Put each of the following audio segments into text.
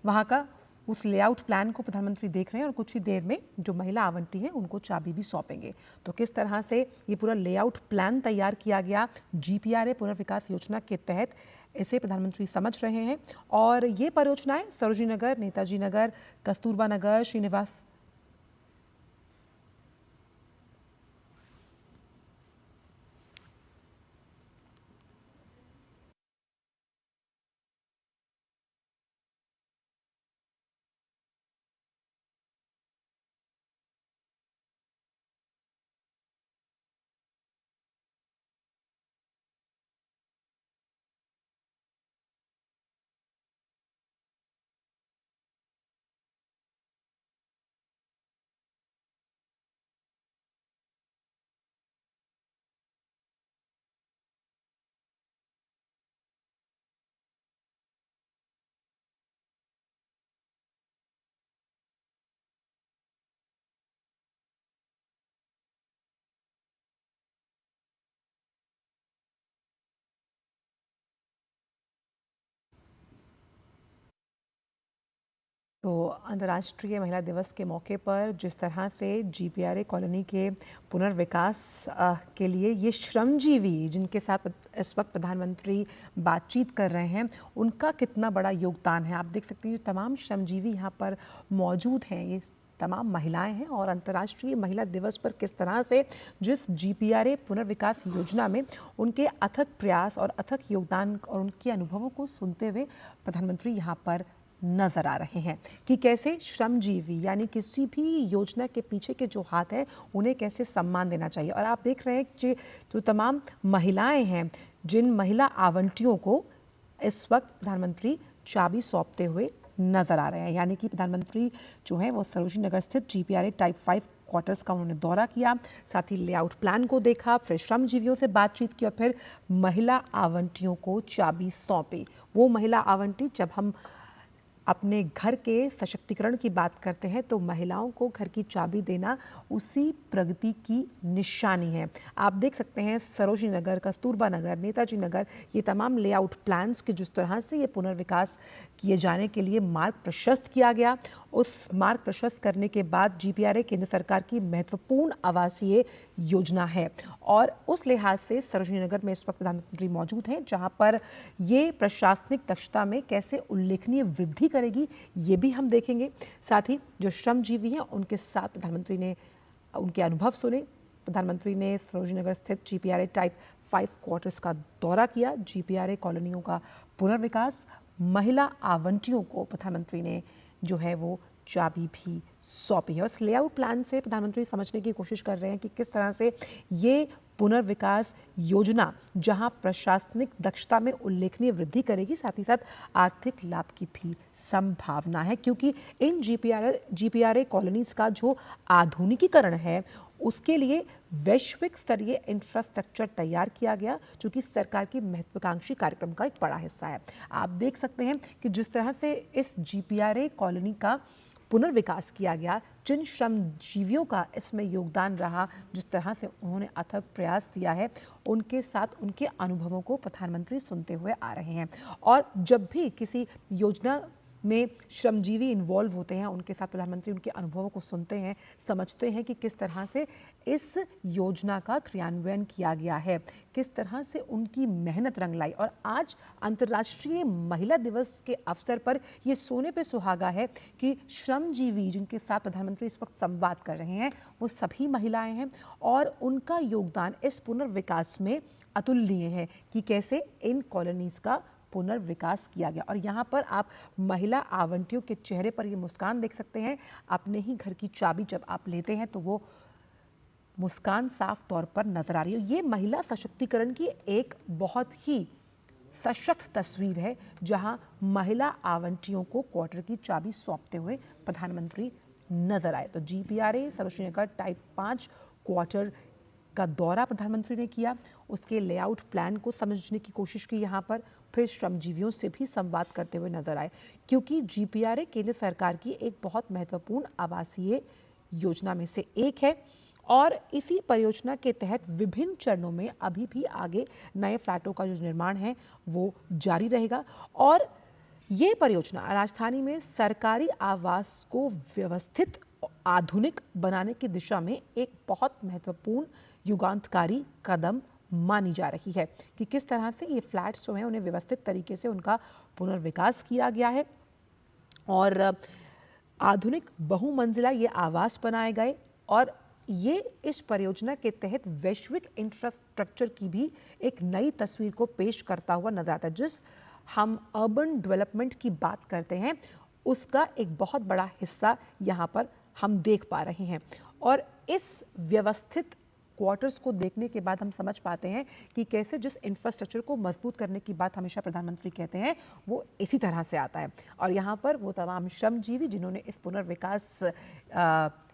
वहाँ का उस लेआउट प्लान को प्रधानमंत्री देख रहे हैं और कुछ ही देर में जो महिला आवंटी हैं उनको चाबी भी सौंपेंगे। तो किस तरह से ये पूरा लेआउट प्लान तैयार किया गया जीपीआरए पुनर्विकास योजना के तहत, इसे प्रधानमंत्री समझ रहे हैं। और ये परियोजनाएं सरोजिनी नगर, नेताजी नगर, कस्तूरबा नगर, श्रीनिवास तो अंतर्राष्ट्रीय महिला दिवस के मौके पर जिस तरह से जीपीआरए कॉलोनी के पुनर्विकास के लिए ये श्रमजीवी जिनके साथ इस वक्त प्रधानमंत्री बातचीत कर रहे हैं, उनका कितना बड़ा योगदान है। आप देख सकते हैं, ये तमाम श्रमजीवी यहाँ पर मौजूद हैं, ये तमाम महिलाएं हैं। और अंतर्राष्ट्रीय महिला दिवस पर किस तरह से जिस जीपीआरए पुनर्विकास योजना में उनके अथक प्रयास और अथक योगदान और उनके अनुभवों को सुनते हुए प्रधानमंत्री यहाँ पर नजर आ रहे हैं कि कैसे श्रमजीवी यानी किसी भी योजना के पीछे के जो हाथ हैं उन्हें कैसे सम्मान देना चाहिए। और आप देख रहे हैं कि जो तमाम महिलाएं हैं, जिन महिला आवंटियों को इस वक्त प्रधानमंत्री चाबी सौंपते हुए नजर आ रहे हैं, यानी कि प्रधानमंत्री जो है वो सरोजिनी नगर स्थित जीपीआरए टाइप 5 क्वार्टर्स का उन्होंने दौरा किया, साथ ही लेआउट प्लान को देखा, फिर श्रमजीवियों से बातचीत की और फिर महिला आवंटियों को चाबी सौंपी। वो महिला आवंटी, जब हम अपने घर के सशक्तिकरण की बात करते हैं तो महिलाओं को घर की चाबी देना उसी प्रगति की निशानी है। आप देख सकते हैं सरोजिनी नगर, कस्तूरबा नगर, नेताजी नगर, ये तमाम लेआउट प्लान्स के जिस तरह से ये पुनर्विकास किए जाने के लिए मार्ग प्रशस्त किया गया, उस मार्ग प्रशस्त करने के बाद जीपीआरए केंद्र सरकार की महत्वपूर्ण आवासीय योजना है। और उस लिहाज से सरोजिनी नगर में इस वक्त प्रधानमंत्री मौजूद हैं, जहां पर ये प्रशासनिक दक्षता में कैसे उल्लेखनीय वृद्धि करेगी ये भी हम देखेंगे। साथ ही जो श्रमजीवी हैं उनके साथ प्रधानमंत्री ने उनके अनुभव सुने। प्रधानमंत्री ने सरोजिनी नगर स्थित जीपीआरए टाइप 5 क्वार्टर्स का दौरा किया, जीपीआरए कॉलोनियों का पुनर्विकास, महिला आवंटियों को प्रधानमंत्री ने जो है वो चाबी भी सौंपी है। उस लेआउट प्लान से प्रधानमंत्री समझने की कोशिश कर रहे हैं कि किस तरह से ये पुनर्विकास योजना जहां प्रशासनिक दक्षता में उल्लेखनीय वृद्धि करेगी, साथ ही साथ आर्थिक लाभ की भी संभावना है, क्योंकि इन जीपीआरए कॉलोनीज का जो आधुनिकीकरण है उसके लिए वैश्विक स्तरीय इंफ्रास्ट्रक्चर तैयार किया गया, जो कि सरकार की महत्वाकांक्षी कार्यक्रम का एक बड़ा हिस्सा है। आप देख सकते हैं कि जिस तरह से इस जीपीआरए कॉलोनी का पुनर्विकास किया गया, जिन श्रमजीवियों का इसमें योगदान रहा, जिस तरह से उन्होंने अथक प्रयास दिया है, उनके साथ उनके अनुभवों को प्रधानमंत्री सुनते हुए आ रहे हैं। और जब भी किसी योजना में श्रमजीवी इन्वॉल्व होते हैं, उनके साथ प्रधानमंत्री उनके अनुभवों को सुनते हैं, समझते हैं कि किस तरह से इस योजना का क्रियान्वयन किया गया है, किस तरह से उनकी मेहनत रंग लाई। और आज अंतर्राष्ट्रीय महिला दिवस के अवसर पर ये सोने पे सुहागा है कि श्रमजीवी जिनके साथ प्रधानमंत्री इस वक्त संवाद कर रहे हैं वो सभी महिलाएं हैं और उनका योगदान इस पुनर्विकास में अतुलनीय है कि कैसे इन कॉलोनीज का पुनर्विकास किया गया। और यहाँ पर आप महिला आवंटियों के चेहरे पर ये मुस्कान देख सकते हैं। अपने ही घर की चाबी जब आप लेते हैं तो वो मुस्कान साफ तौर पर नजर आ रही है। ये महिला सशक्तिकरण की एक बहुत ही सशक्त तस्वीर है, जहां महिला आवंटियों को क्वार्टर की चाबी सौंपते हुए प्रधानमंत्री नजर आए। तो जीपीआरए सरोजिनी नगर टाइप 5 क्वार्टर का दौरा प्रधानमंत्री ने किया, उसके लेआउट प्लान को समझने की कोशिश की यहाँ पर, फिर श्रमजीवियों से भी संवाद करते हुए नजर आए, क्योंकि जीपीआरए केंद्र सरकार की एक बहुत महत्वपूर्ण आवासीय योजना में से एक है। और इसी परियोजना के तहत विभिन्न चरणों में अभी भी आगे नए फ्लैटों का जो निर्माण है वो जारी रहेगा। और ये परियोजना राजधानी में सरकारी आवास को व्यवस्थित आधुनिक बनाने की दिशा में एक बहुत महत्वपूर्ण युगांतकारी कदम मानी जा रही है कि किस तरह से ये फ्लैट्स जो हैं उन्हें व्यवस्थित तरीके से उनका पुनर्विकास किया गया है और आधुनिक बहुमंजिला ये आवास बनाए गए और ये इस परियोजना के तहत वैश्विक इंफ्रास्ट्रक्चर की भी एक नई तस्वीर को पेश करता हुआ नजर आता है। जिस हम अर्बन डेवलपमेंट की बात करते हैं उसका एक बहुत बड़ा हिस्सा यहाँ पर हम देख पा रहे हैं और इस व्यवस्थित क्वार्टर्स को देखने के बाद हम समझ पाते हैं कि कैसे जिस इंफ्रास्ट्रक्चर को मजबूत करने की बात हमेशा प्रधानमंत्री कहते हैं वो इसी तरह से आता है और यहाँ पर वो तमाम श्रमजीवी जिन्होंने इस पुनर्विकास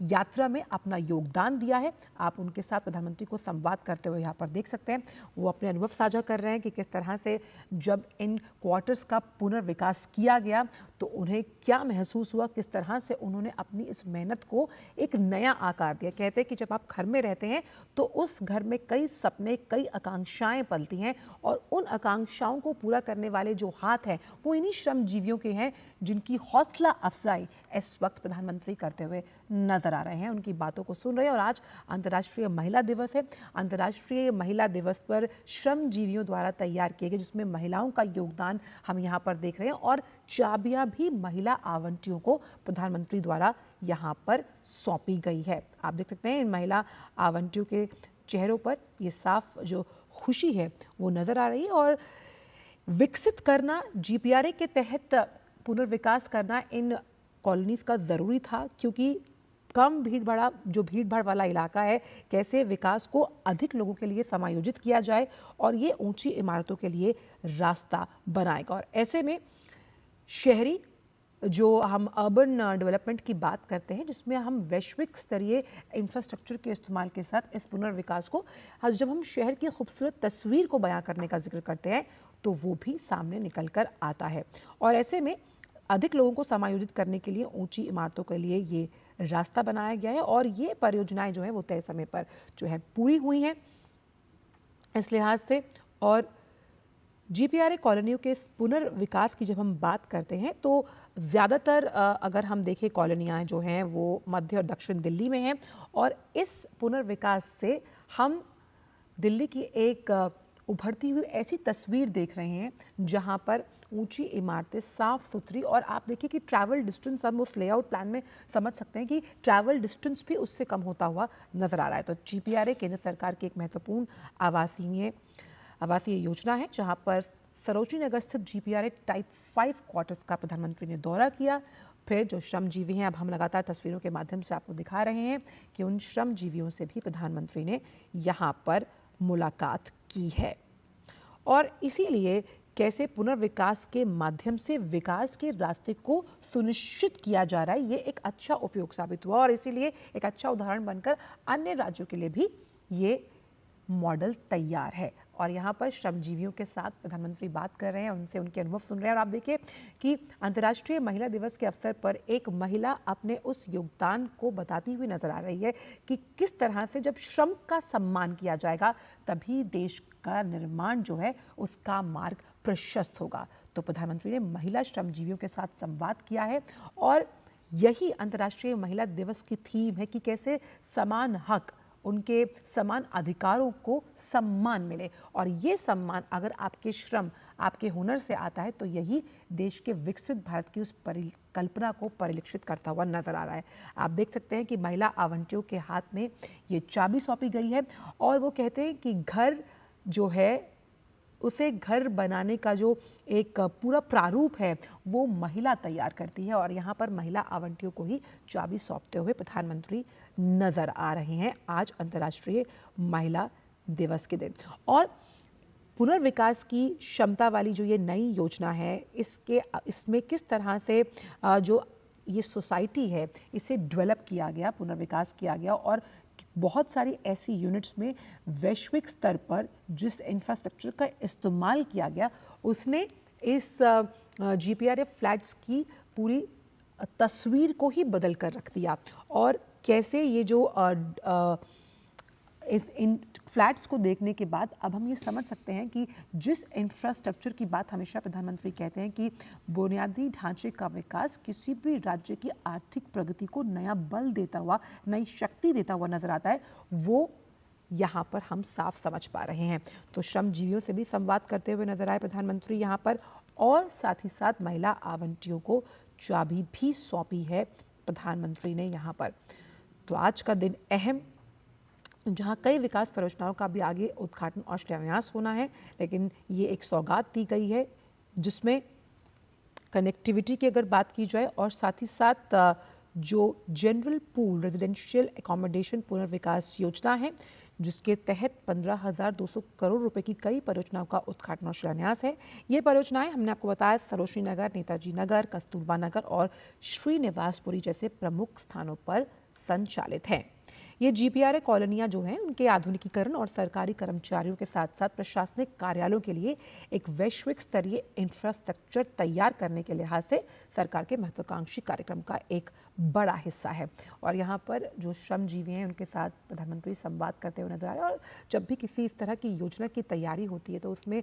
यात्रा में अपना योगदान दिया है, आप उनके साथ प्रधानमंत्री को संवाद करते हुए यहाँ पर देख सकते हैं। वो अपने अनुभव साझा कर रहे हैं कि किस तरह से जब इन क्वार्टर्स का पुनर्विकास किया गया तो उन्हें क्या महसूस हुआ, किस तरह से उन्होंने अपनी इस मेहनत को एक नया आकार दिया। कहते हैं कि जब आप घर में रहते हैं तो उस घर में कई सपने, कई आकांक्षाएं पलती हैं और उन आकांक्षाओं को पूरा करने वाले जो हाथ हैं वो इन्हीं श्रमजीवियों के हैं जिनकी हौसला अफजाई इस वक्त प्रधानमंत्री करते हुए नजर आ रहे हैं, उनकी बातों को सुन रहे हैं। और आज अंतर्राष्ट्रीय महिला दिवस है। अंतर्राष्ट्रीय महिला दिवस पर श्रमजीवियों द्वारा तैयार किए गए जिसमें महिलाओं का योगदान हम यहाँ पर देख रहे हैं और चाबियां भी महिला आवंटियों को प्रधानमंत्री द्वारा यहाँ पर सौंपी गई है। आप देख सकते हैं इन महिला आवंटियों के चेहरों पर ये साफ जो खुशी है वो नजर आ रही है और विकसित करना जीपीआरए के तहत पुनर्विकास करना इन कॉलोनीज का ज़रूरी था क्योंकि कम भीड़ भाड़ वाला इलाका है, कैसे विकास को अधिक लोगों के लिए समायोजित किया जाए और ये ऊंची इमारतों के लिए रास्ता बनाएगा। और ऐसे में शहरी जो हम अर्बन डेवलपमेंट की बात करते हैं जिसमें हम वैश्विक स्तरीय इंफ्रास्ट्रक्चर के इस्तेमाल के साथ इस पुनर्विकास को जब हम शहर की खूबसूरत तस्वीर को बयां करने का जिक्र करते हैं तो वो भी सामने निकल कर आता है और ऐसे में अधिक लोगों को समायोजित करने के लिए ऊंची इमारतों के लिए ये रास्ता बनाया गया है और ये परियोजनाएं जो हैं वो तय समय पर जो है पूरी हुई हैं इस लिहाज से। और जीपीआरए कॉलोनियों के पुनर्विकास की जब हम बात करते हैं तो ज़्यादातर अगर हम देखें कॉलोनियाँ जो हैं वो मध्य और दक्षिण दिल्ली में हैं और इस पुनर्विकास से हम दिल्ली की एक उभरती हुई ऐसी तस्वीर देख रहे हैं जहां पर ऊंची इमारतें साफ सुथरी और आप देखिए कि ट्रैवल डिस्टेंस हम उस लेआउट प्लान में समझ सकते हैं कि ट्रैवल डिस्टेंस भी उससे कम होता हुआ नजर आ रहा है। तो जीपीआरए केंद्र सरकार की एक महत्वपूर्ण आवासीय योजना है जहां पर सरोजिनी नगर स्थित जीपीआरए टाइप 5 क्वार्टर्स का प्रधानमंत्री ने दौरा किया। फिर जो श्रमजीवी हैं, अब हम लगातार तस्वीरों के माध्यम से आपको दिखा रहे हैं कि उन श्रमजीवियों से भी प्रधानमंत्री ने यहाँ पर मुलाकात की है और इसीलिए कैसे पुनर्विकास के माध्यम से विकास के रास्ते को सुनिश्चित किया जा रहा है ये एक अच्छा उपयोग साबित हुआ और इसीलिए एक अच्छा उदाहरण बनकर अन्य राज्यों के लिए भी ये मॉडल तैयार है। और यहाँ पर श्रमजीवियों के साथ प्रधानमंत्री बात कर रहे हैं, उनसे उनके अनुभव सुन रहे हैं और आप देखिए कि अंतर्राष्ट्रीय महिला दिवस के अवसर पर एक महिला अपने उस योगदान को बताती हुई नजर आ रही है कि किस तरह से जब श्रम का सम्मान किया जाएगा तभी देश का निर्माण जो है उसका मार्ग प्रशस्त होगा। तो प्रधानमंत्री ने महिला श्रमजीवियों के साथ संवाद किया है और यही अंतर्राष्ट्रीय महिला दिवस की थीम है कि कैसे समान हक, उनके समान अधिकारों को सम्मान मिले और ये सम्मान अगर आपके श्रम, आपके हुनर से आता है तो यही देश के विकसित भारत की उस परिकल्पना को परिलक्षित करता हुआ नजर आ रहा है। आप देख सकते हैं कि महिला आवंटियों के हाथ में ये चाबी सौंपी गई है और वो कहते हैं कि घर जो है उसे घर बनाने का जो एक पूरा प्रारूप है वो महिला तैयार करती है और यहाँ पर महिला आवंटियों को ही चाबी सौंपते हुए प्रधानमंत्री नजर आ रहे हैं आज अंतर्राष्ट्रीय महिला दिवस के दिन। और पुनर्विकास की क्षमता वाली जो ये नई योजना है इसमें किस तरह से जो ये सोसाइटी है इसे डेवलप किया गया, पुनर्विकास किया गया और बहुत सारी ऐसी यूनिट्स में वैश्विक स्तर पर जिस इंफ्रास्ट्रक्चर का इस्तेमाल किया गया उसने इस जीपीआरए फ्लैट्स की पूरी तस्वीर को ही बदल कर रख दिया। और कैसे ये जो इन फ्लैट्स को देखने के बाद अब हम ये समझ सकते हैं कि जिस इंफ्रास्ट्रक्चर की बात हमेशा प्रधानमंत्री कहते हैं कि बुनियादी ढांचे का विकास किसी भी राज्य की आर्थिक प्रगति को नया बल देता हुआ, नई शक्ति देता हुआ नजर आता है, वो यहाँ पर हम साफ समझ पा रहे हैं। तो श्रमजीवियों से भी संवाद करते हुए नजर आए प्रधानमंत्री यहाँ पर, और साथ ही साथ महिला आवंटियों को चाबी भी सौंपी है प्रधानमंत्री ने यहाँ पर। तो आज का दिन अहम, जहाँ कई विकास परियोजनाओं का भी आगे उद्घाटन और शिलान्यास होना है, लेकिन ये एक सौगात दी गई है जिसमें कनेक्टिविटी की अगर बात की जाए और साथ ही साथ जो जनरल पूल रेजिडेंशियल एकोमोडेशन पुनर्विकास योजना है, जिसके तहत 15,200 करोड़ रुपए की कई परियोजनाओं का उद्घाटन और शिलान्यास है। ये परियोजनाएं हमने आपको बताया सरोजनी नगर, नेताजी नगर, कस्तूरबा नगर और श्रीनिवासपुरी जैसे प्रमुख स्थानों पर संचालित हैं। ये जीपीआरए कॉलोनियां जो हैं उनके आधुनिकीकरण और सरकारी कर्मचारियों के साथ साथ प्रशासनिक कार्यालयों के लिए एक वैश्विक स्तरीय इंफ्रास्ट्रक्चर तैयार करने के लिहाज से सरकार के महत्वाकांक्षी कार्यक्रम का एक बड़ा हिस्सा है। और यहाँ पर जो श्रमजीवी हैं उनके साथ प्रधानमंत्री संवाद करते हुए नजर आए। और जब भी किसी इस तरह की योजना की तैयारी होती है तो उसमें